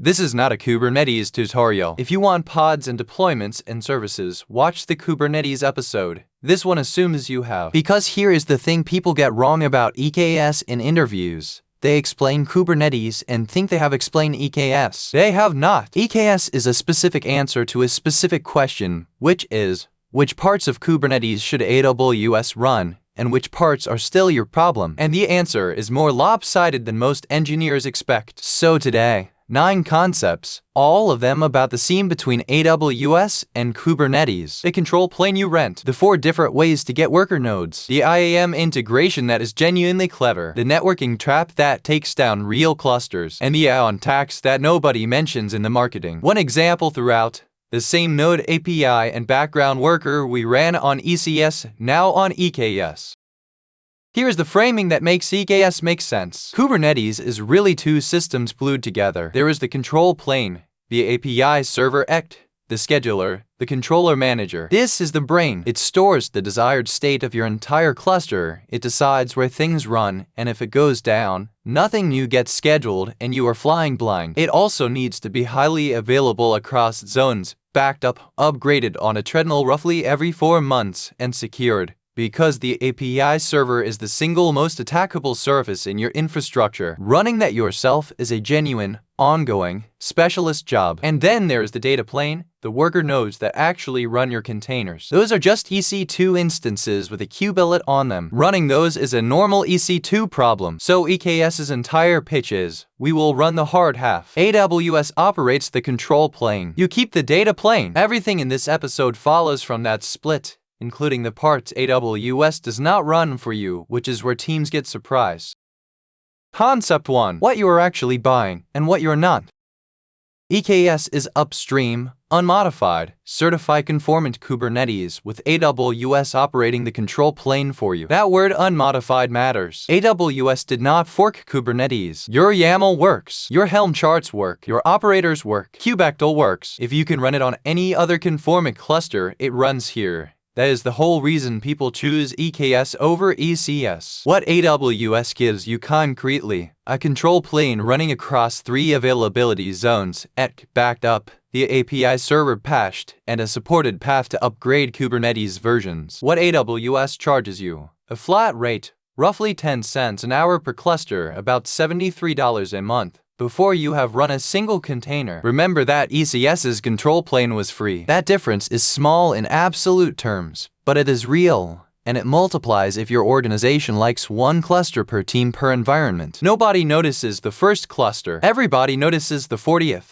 This is not a Kubernetes tutorial. If you want pods and deployments and services, watch the Kubernetes episode. This one assumes you have. Because here is the thing people get wrong about EKS in interviews. They explain Kubernetes and think they have explained EKS. They have not. EKS is a specific answer to a specific question, which is, which parts of Kubernetes should AWS run, and which parts are still your problem? And the answer is more lopsided than most engineers expect. So today, 9 concepts, all of them about the seam between AWS and Kubernetes, the control plane you rent, the 4 different ways to get worker nodes, the IAM integration that is genuinely clever, the networking trap that takes down real clusters, and the add-on tax that nobody mentions in the marketing. One example throughout, the same node API and background worker we ran on ECS, now on EKS. Here's the framing that makes EKS make sense. Kubernetes is really 2 systems glued together. There is the control plane, the API server EKT, the scheduler, the controller manager. This is the brain. It stores the desired state of your entire cluster. It decides where things run, and if it goes down, nothing new gets scheduled and you are flying blind. It also needs to be highly available across zones, backed up, upgraded on a treadmill roughly every 4 months, and secured. Because the API server is the single most attackable service in your infrastructure, running that yourself is a genuine, ongoing, specialist job. And then there's the data plane, the worker nodes that actually run your containers. Those are just EC2 instances with a kubelet on them. Running those is a normal EC2 problem. So EKS's entire pitch is, we will run the hard half. AWS operates the control plane. You keep the data plane. Everything in this episode follows from that split, including the parts AWS does not run for you, which is where teams get surprised. Concept 1. What you are actually buying, and what you're not. EKS is upstream, unmodified, certified conformant Kubernetes with AWS operating the control plane for you. That word unmodified matters. AWS did not fork Kubernetes. Your YAML works. Your Helm charts work. Your operators work. Kubectl works. If you can run it on any other conformant cluster, it runs here. That is the whole reason people choose EKS over ECS. What AWS gives you concretely, a control plane running across 3 availability zones, EKS backed up, the API server patched, and a supported path to upgrade Kubernetes versions. What AWS charges you, a flat rate, roughly 10 cents an hour per cluster, about $73 a month. Before you have run a single container. Remember that ECS's control plane was free. That difference is small in absolute terms, but it is real, and it multiplies if your organization likes 1 cluster per team per environment. Nobody notices the first cluster. Everybody notices the 40th.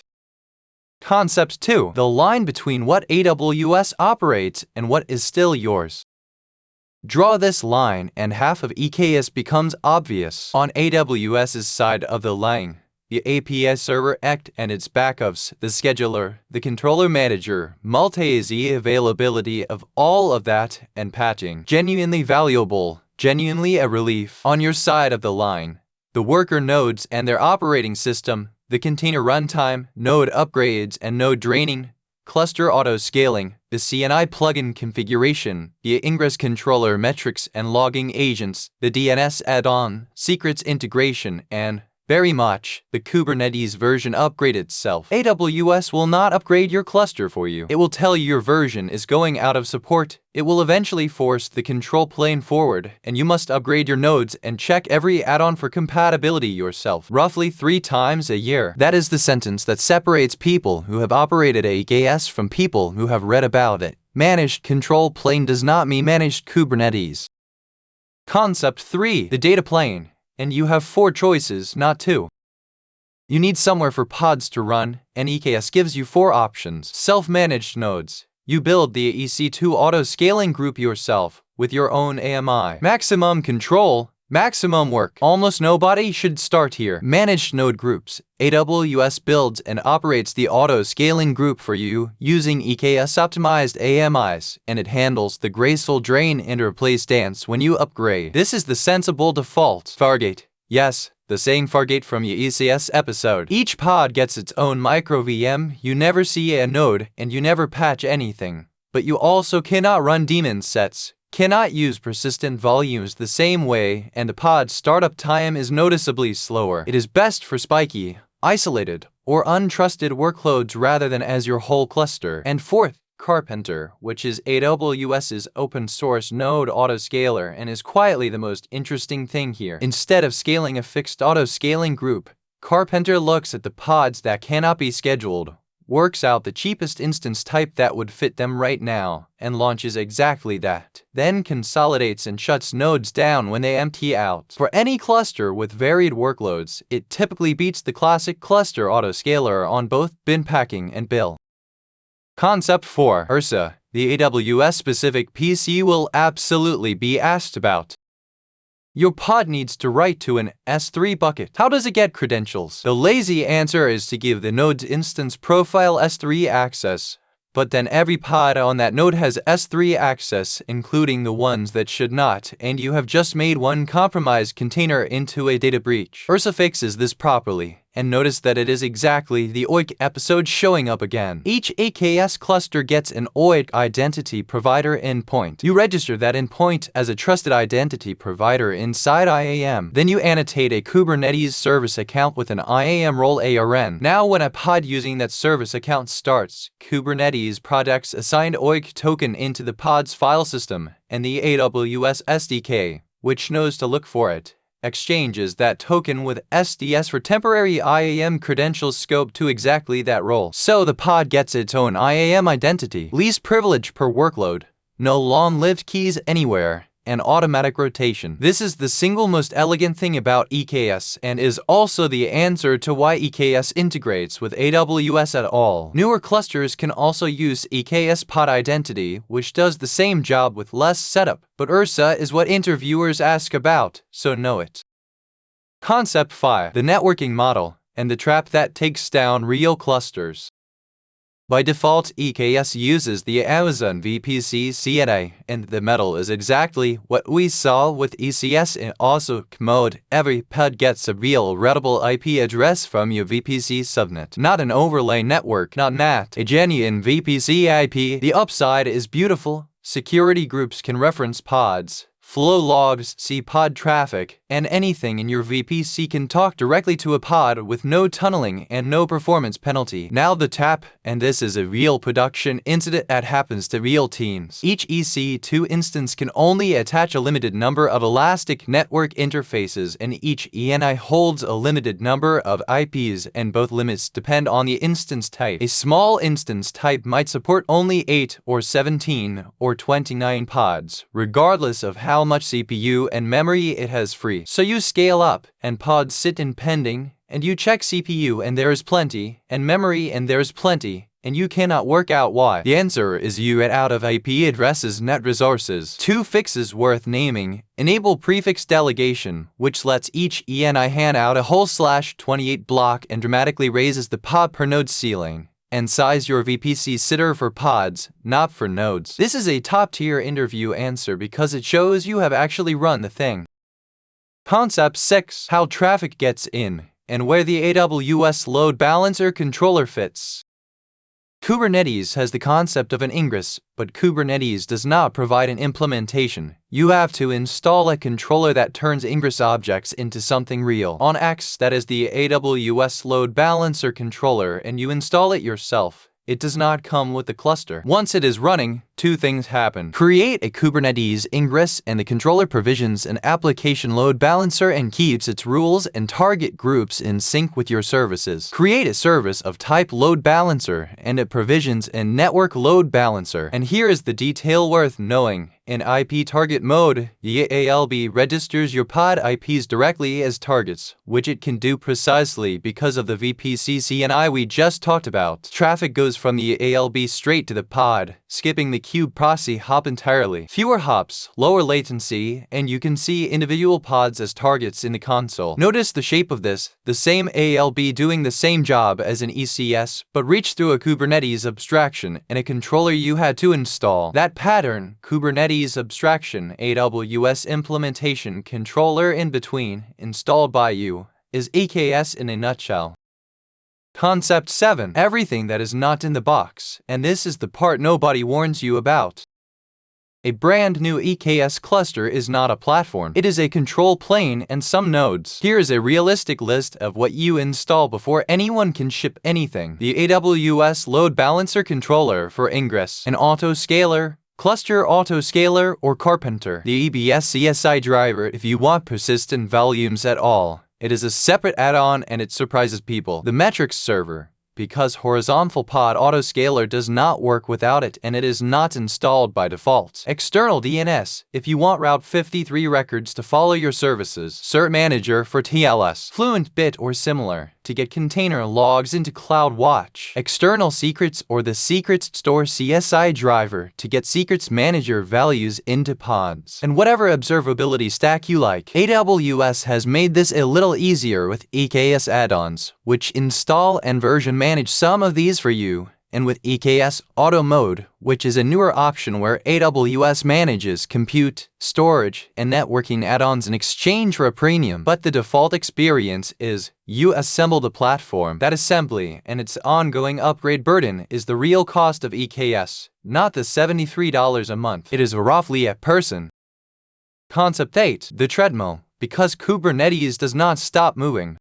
Concept 2. The line between what AWS operates and what is still yours. Draw this line and half of EKS becomes obvious. On AWS's side of the line, the API server EKT and its backups, the scheduler, the controller manager, multi-AZ availability of all of that, and patching. Genuinely valuable, genuinely a relief. On your side of the line, the worker nodes and their operating system, the container runtime, node upgrades and node draining, cluster auto-scaling, the CNI plugin configuration, the ingress controller metrics and logging agents, the DNS add-on, secrets integration, and very much, the Kubernetes version upgrade itself. AWS will not upgrade your cluster for you. It will tell you your version is going out of support. It will eventually force the control plane forward, and you must upgrade your nodes and check every add-on for compatibility yourself, roughly 3 times a year. That is the sentence that separates people who have operated EKS from people who have read about it. Managed control plane does not mean managed Kubernetes. Concept 3. The data plane. And you have 4 choices, not 2. You need somewhere for pods to run, and EKS gives you 4 options. Self-managed nodes. You build the EC2 auto-scaling group yourself, with your own AMI. Maximum control, maximum work. Almost nobody should start here. Managed node groups. AWS builds and operates the auto-scaling group for you using EKS-optimized AMIs, and it handles the graceful drain and replace dance when you upgrade. This is the sensible default. Fargate. Yes, the same Fargate from your ECS episode. Each pod gets its own micro VM, you never see a node, and you never patch anything. But you also cannot run daemon sets, cannot use persistent volumes the same way, and the pod startup time is noticeably slower. It is best for spiky, isolated, or untrusted workloads rather than as your whole cluster. And fourth, Karpenter, which is AWS's open-source node autoscaler and is quietly the most interesting thing here. Instead of scaling a fixed autoscaling group, Karpenter looks at the pods that cannot be scheduled, works out the cheapest instance type that would fit them right now, and launches exactly that. Then consolidates and shuts nodes down when they empty out. For any cluster with varied workloads, it typically beats the classic cluster autoscaler on both bin packing and bill. Concept 4. IRSA. The AWS-specific PC will absolutely be asked about. Your pod needs to write to an S3 bucket. How does it get credentials? The lazy answer is to give the node's instance profile S3 access, but then every pod on that node has S3 access, including the ones that should not, and you have just made one compromised container into a data breach. IRSA fixes this properly, and notice that it is exactly the OIDC episode showing up again. Each EKS cluster gets an OIDC identity provider endpoint. You register that endpoint as a trusted identity provider inside IAM. Then you annotate a Kubernetes service account with an IAM role ARN. Now when a pod using that service account starts, Kubernetes products assigned OIDC token into the pod's file system, and the AWS SDK, which knows to look for it, exchanges that token with SDS for temporary IAM credentials scoped to exactly that role. So the pod gets its own IAM identity, least privilege per workload, no long-lived keys anywhere, and automatic rotation. This is the single most elegant thing about EKS and is also the answer to why EKS integrates with AWS at all. Newer clusters can also use EKS pod identity, which does the same job with less setup, but IRSA is what interviewers ask about, so know it. Concept 5. The networking model and the trap that takes down real clusters. By default, EKS uses the Amazon VPC CNI, and the metal is exactly what we saw with ECS in also mode. Every pod gets a real readable IP address from your VPC subnet, not an overlay network, not NAT, a genuine VPC IP. The upside is beautiful. Security groups can reference pods, flow logs, see pod traffic, and anything in your VPC can talk directly to a pod with no tunneling and no performance penalty. Now the tap, and this is a real production incident that happens to real teams. Each EC2 instance can only attach a limited number of elastic network interfaces, and each ENI holds a limited number of IPs, and both limits depend on the instance type. A small instance type might support only 8 or 17 or 29 pods, regardless of how much CPU and memory it has free. So you scale up, and pods sit in pending, and you check CPU and there is plenty, and memory and there is plenty, and you cannot work out why. The answer is you get out of IP addresses net resources. 2 fixes worth naming. Enable prefix delegation, which lets each ENI hand out a whole /28 block and dramatically raises the pod per node ceiling. And size your VPC sitter for pods, not for nodes. This is a top-tier interview answer because it shows you have actually run the thing. Concept 6. How traffic gets in, and where the AWS load balancer controller fits. Kubernetes has the concept of an ingress, but Kubernetes does not provide an implementation. You have to install a controller that turns ingress objects into something real. On X, that is the AWS load balancer controller, and you install it yourself. It does not come with the cluster. Once it is running, 2 things happen. Create a Kubernetes ingress, and the controller provisions an application load balancer and keeps its rules and target groups in sync with your services. Create a service of type load balancer, and it provisions a network load balancer. And here is the detail worth knowing. In IP target mode, the ALB registers your pod IPs directly as targets, which it can do precisely because of the VPC CNI we just talked about. Traffic goes from the ALB straight to the pod, skipping the kube proxy hop entirely. Fewer hops, lower latency, and you can see individual pods as targets in the console. Notice the shape of this, the same ALB doing the same job as an ECS, but reached through a Kubernetes abstraction and a controller you had to install. That pattern, Kubernetes abstraction, AWS implementation, controller in between, installed by you, is EKS in a nutshell. Concept 7. Everything that is not in the box, and this is the part nobody warns you about. A brand new EKS cluster is not a platform. It is a control plane and some nodes. Here is a realistic list of what you install before anyone can ship anything. The AWS Load Balancer Controller for Ingress, an autoscaler, Cluster Autoscaler, or Karpenter. The EBS CSI driver if you want persistent volumes at all. It is a separate add-on and it surprises people. The metrics server, because horizontal pod autoscaler does not work without it and it is not installed by default. External DNS, if you want Route 53 records to follow your services. Cert Manager for TLS, Fluent Bit or similar, to get container logs into CloudWatch. External Secrets or the Secrets Store CSI driver to get Secrets Manager values into pods. And whatever observability stack you like. AWS has made this a little easier with EKS add-ons, which install and version manage some of these for you, and with EKS Auto Mode, which is a newer option where AWS manages compute, storage, and networking add-ons in exchange for a premium. But the default experience is you assemble the platform. That assembly and its ongoing upgrade burden is the real cost of EKS, not the $73 a month. It is roughly a person. Concept 8. The treadmill, because Kubernetes does not stop moving.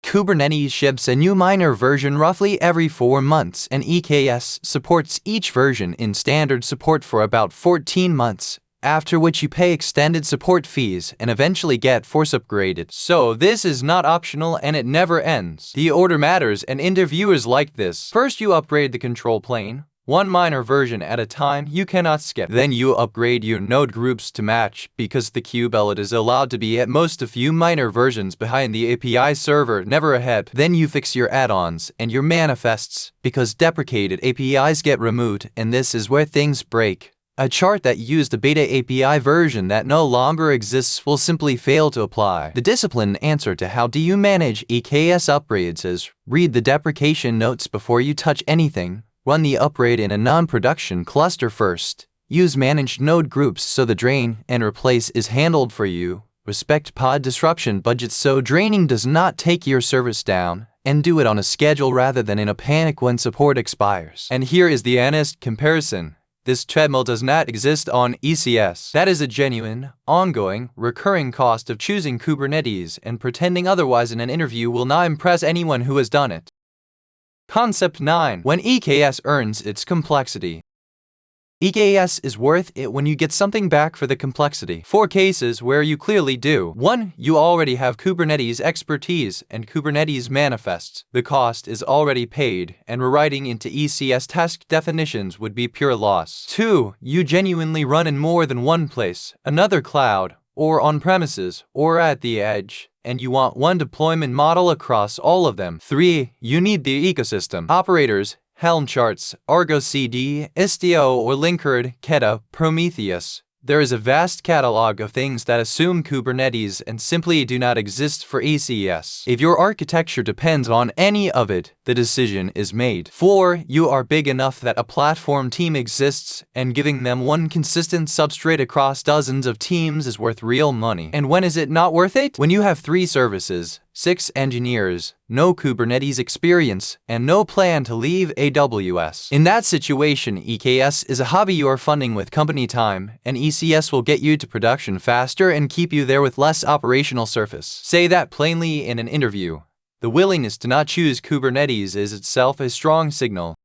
Kubernetes ships a new minor version roughly every 4 months, and EKS supports each version in standard support for about 14 months, after which you pay extended support fees and eventually get force upgraded. So this is not optional and it never ends. The order matters and interviewers like this. First you upgrade the control plane, one minor version at a time, you cannot skip. Then you upgrade your node groups to match, because the kubelet is allowed to be at most a few minor versions behind the API server, never ahead. Then you fix your add-ons and your manifests, because deprecated APIs get removed, and this is where things break. A chart that used a beta API version that no longer exists will simply fail to apply. The disciplined answer to how do you manage EKS upgrades is read the deprecation notes before you touch anything. Run the upgrade in a non-production cluster first. Use managed node groups so the drain and replace is handled for you. Respect pod disruption budgets so draining does not take your service down. And do it on a schedule rather than in a panic when support expires. And here is the honest comparison. This treadmill does not exist on EKS. That is a genuine, ongoing, recurring cost of choosing Kubernetes, and pretending otherwise in an interview will not impress anyone who has done it. Concept 9. When EKS earns its complexity. EKS is worth it when you get something back for the complexity. 4 cases where you clearly do. 1. You already have Kubernetes expertise and Kubernetes manifests. The cost is already paid, and rewriting into EKS task definitions would be pure loss. 2. You genuinely run in more than one place, another cloud, or on-premises, or at the edge, and you want one deployment model across all of them. 3. You need the ecosystem. Operators, Helm charts, Argo CD, Istio or Linkerd, Keta, Prometheus. There is a vast catalog of things that assume Kubernetes and simply do not exist for EKS. If your architecture depends on any of it, the decision is made. 4. You are big enough that a platform team exists, and giving them one consistent substrate across dozens of teams is worth real money. And when is it not worth it? When you have 3 services, 6 engineers, no Kubernetes experience, and no plan to leave AWS. In that situation, EKS is a hobby you are funding with company time, and EKS will get you to production faster and keep you there with less operational surface. Say that plainly in an interview. The willingness to not choose Kubernetes is itself a strong signal.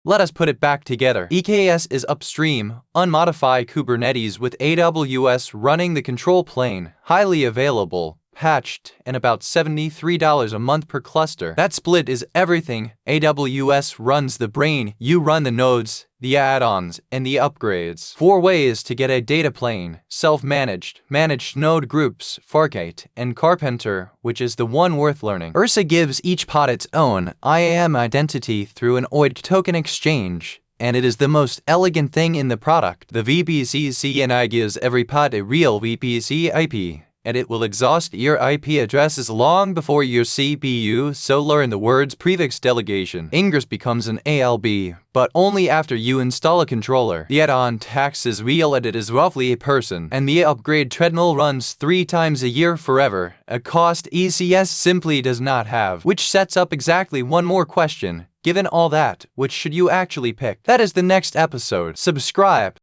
Let us put it back together. EKS is upstream, unmodified Kubernetes with AWS running the control plane, highly available, patched, and about $73 a month per cluster. That split is everything. AWS runs the brain, you run the nodes, the add-ons, and the upgrades. 4 ways to get a data plane: self-managed, managed node groups, Fargate, and Karpenter, which is the one worth learning. IRSA gives each pod its own IAM identity through an OIDC token exchange, and it is the most elegant thing in the product. The VPC CNI gives every pod a real VPC IP, and it will exhaust your IP addresses long before your CPU, so learn the words prefix delegation. Ingress becomes an ALB, but only after you install a controller. The add-on tax is real and it is roughly a person, and the upgrade treadmill runs 3 times a year forever, a cost EKS simply does not have. Which sets up exactly one more question. Given all that, which should you actually pick? That is the next episode. Subscribe.